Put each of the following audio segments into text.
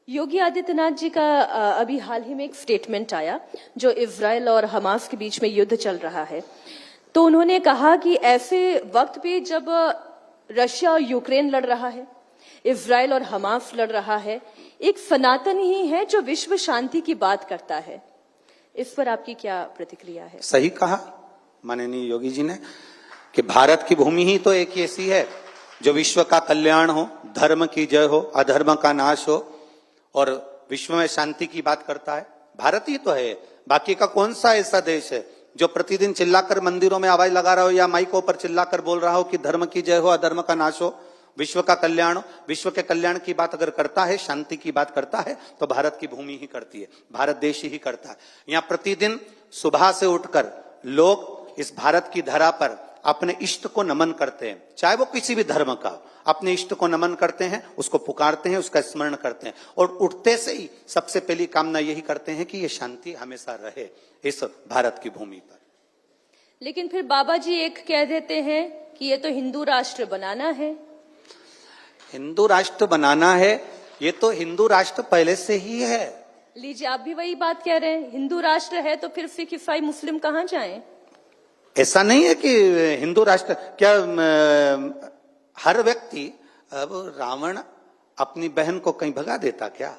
योगी आदित्यनाथ जी का अभी हाल ही में एक स्टेटमेंट आया जो इजराइल और हमास के बीच में युद्ध चल रहा है। तो उन्होंने कहा कि ऐसे वक्त पे जब रशिया और यूक्रेन लड़ रहा है, इजराइल और हमास लड़ रहा है, एक सनातन ही है जो विश्व शांति की बात करता है। इस पर आपकी क्या प्रतिक्रिया है? सही कहा माननीय योगी जी ने कि भारत की भूमि ही तो एक ऐसी है जो विश्व का कल्याण हो, धर्म की जय हो, अधर्म का नाश हो और विश्व में शांति की बात करता है। भारत ही तो है, बाकी का कौन सा ऐसा देश है जो प्रतिदिन चिल्लाकर मंदिरों में आवाज लगा रहा हो या माइकों पर चिल्लाकर बोल रहा हो कि धर्म की जय हो, अधर्म का नाश हो, विश्व का कल्याण हो। विश्व के कल्याण की बात अगर करता है, शांति की बात करता है तो भारत की भूमि ही करती है, भारत देश ही करता है। यहाँ प्रतिदिन सुबह से उठकर लोग इस भारत की धरा पर अपने इष्ट को नमन करते हैं, चाहे वो किसी भी धर्म का, अपने इष्ट को नमन करते हैं, उसको पुकारते हैं, उसका स्मरण करते हैं और उठते से ही सबसे पहली कामना यही करते हैं कि ये शांति हमेशा रहे इस भारत की भूमि पर। लेकिन फिर बाबा जी एक कह देते हैं कि ये तो हिंदू राष्ट्र बनाना है। हिंदू राष्ट्र बनाना है, ये तो हिंदू राष्ट्र पहले से ही है। लीजिए, आप भी वही बात कह रहे हैं, हिंदू राष्ट्र है तो फिर सिख ईसाई मुस्लिम कहां जाएं? ऐसा नहीं है कि हिंदू राष्ट्र क्या हर व्यक्ति, अब रावण अपनी बहन को कहीं भगा देता क्या?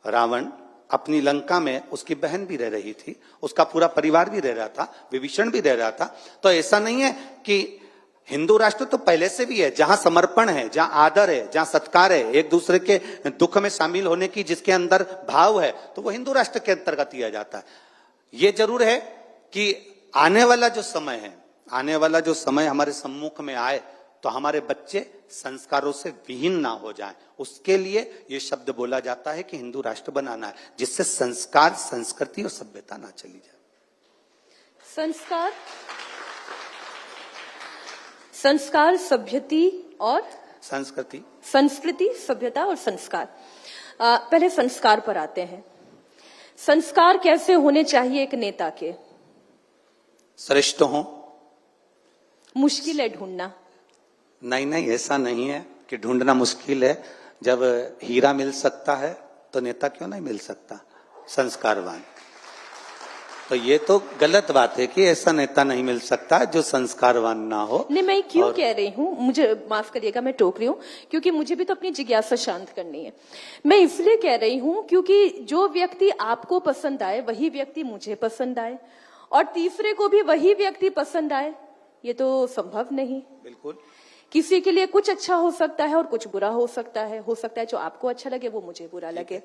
रावण अपनी लंका में उसकी बहन भी रह रही थी, उसका पूरा परिवार भी रह रहा था, विभीषण भी रह रहा था। तो ऐसा नहीं है कि हिंदू राष्ट्र तो पहले से भी है, जहां समर्पण है, जहां आदर है, जहां सत्कार है, एक दूसरे के दुख में शामिल होने की जिसके अंदर भाव है, तो वो हिंदू राष्ट्र के अंतर्गत किया जाता है। ये जरूर है कि आने वाला जो समय है, आने वाला जो समय हमारे सम्मुख में आए तो हमारे बच्चे संस्कारों से विहीन ना हो जाएं, उसके लिए ये शब्द बोला जाता है कि हिंदू राष्ट्र बनाना है, जिससे संस्कार, संस्कृति और सभ्यता ना चली जाए। संस्कार, सभ्यता और संस्कृति, सभ्यता और संस्कार। पहले संस्कार पर आते हैं। संस्कार कैसे होने चाहिए एक नेता के? श्रेष्ठ हो। मुश्किल है ढूंढना? नहीं, ऐसा नहीं है कि ढूंढना मुश्किल है। जब हीरा मिल सकता है तो नेता क्यों नहीं मिल सकता? संस्कारवान। तो ये तो गलत बात है कि ऐसा नेता नहीं मिल सकता जो संस्कारवान ना हो। नहीं, मैं क्यों कह रही हूँ, मुझे माफ करिएगा, मैं टोक रही हूँ क्योंकि मुझे भी तो अपनी जिज्ञासा शांत करनी है। मैं इसलिए कह रही हूँ क्योंकि जो व्यक्ति आपको पसंद आए वही व्यक्ति मुझे पसंद आए और तीसरे को भी वही व्यक्ति पसंद आए, ये तो संभव नहीं। बिल्कुल। किसी के लिए कुछ अच्छा हो सकता है और कुछ बुरा हो सकता है जो आपको अच्छा लगे वो मुझे बुरा लगे।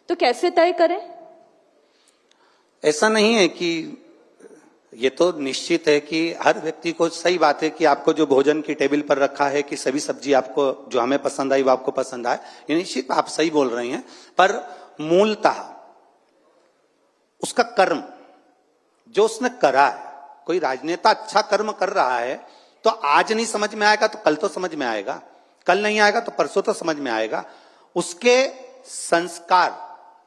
तो कैसे तय करें? ऐसा नहीं है कि ये तो निश्चित है कि हर व्यक्ति को, सही बात है कि आपको जो भोजन की टेबल पर रखा है कि सभी सब्जी आपको जो हमें पसंद आई वो आपको पसंद आए, ये निश्चित आप सही बोल रही हैं। पर मूलतः उसका कर्म जो उसने करा है, कोई राजनेता अच्छा कर्म कर रहा है तो आज नहीं समझ में आएगा तो कल तो समझ में आएगा, कल नहीं आएगा तो परसों तो समझ में आएगा। उसके संस्कार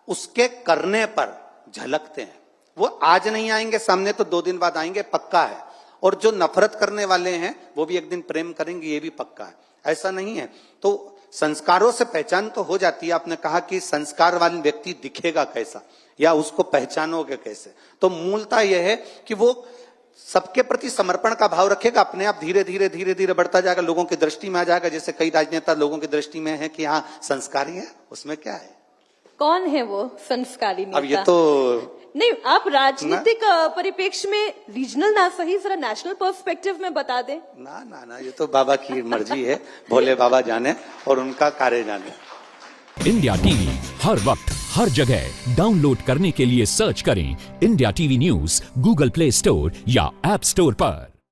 उसके करने पर झलकते हैं, वो आज नहीं आएंगे सामने तो 2 दिन बाद आएंगे, पक्का है। और जो नफरत करने वाले हैं वो भी एक दिन प्रेम करेंगे, ये भी पक्का है। ऐसा नहीं है। तो संस्कारों से पहचान तो हो जाती है। आपने कहा कि संस्कार वाला व्यक्ति दिखेगा कैसा या उसको पहचानोगे कैसे, तो मूलतः यह है कि वो सबके प्रति समर्पण का भाव रखेगा, अपने आप धीरे धीरे बढ़ता जाएगा, लोगों की दृष्टि में आ जाएगा। जैसे कई राजनेता लोगों की दृष्टि में है कि हाँ संस्कारी है, उसमें क्या है? कौन है वो संस्कारी नेता? अब ये तो नहीं, आप राजनीतिक परिप्रेक्ष्य में रीजनल ना सही, जरा नेशनल पर्सपेक्टिव में बता दें। ना, ये तो बाबा की मर्जी है, भोले बाबा जाने और उनका कार्य जाने। इंडिया टीवी हर वक्त हर जगह डाउनलोड करने के लिए सर्च करें India TV news Google play store या ऐप स्टोर पर।